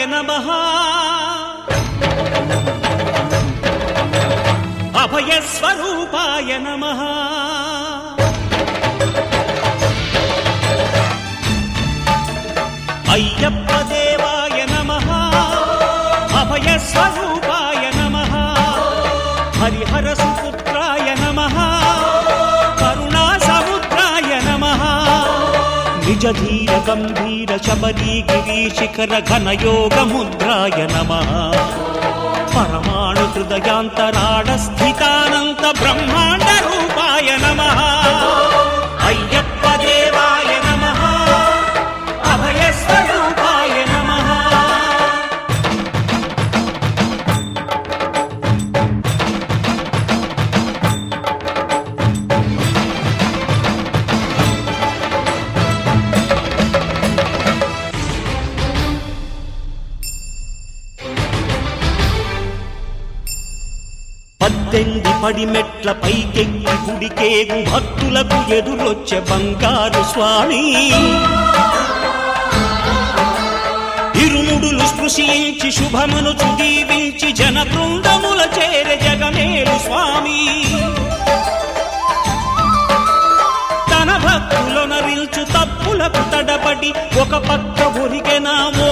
నమః అభయస్వరూపాయ నమః అయ్యప్ప దేవాయ నమః అభయస్వరూపాయ నమః హరిహర సుపుత్రాయ నమః కరుణా సముద్రాయ నమః నిజ ధీర గంభీర శబరీ గిరీశిఖర ఘనయోగ ముద్రాయ నమః పరమాణు హృదయాంతరాడ స్థితానంత బ్రహ్మాండ రూపాయ నమః అయ్యప్ప దేవాయ నమః అభయస్వరూపాయ నమః పద్దెంది పడిమెట్ల పైకెక్కి గుడికేగు భక్తులకు ఎదురొచ్చే బంగారు స్వామి ఇరుముడులు స్పృశించి శుభమనుచు దీవించి జన బృందముల చేరే జగమేలు స్వామి తన భక్తులనరిల్చు తప్పులకు తడబడి ఒక పక్క ఒరిగెనా ఓ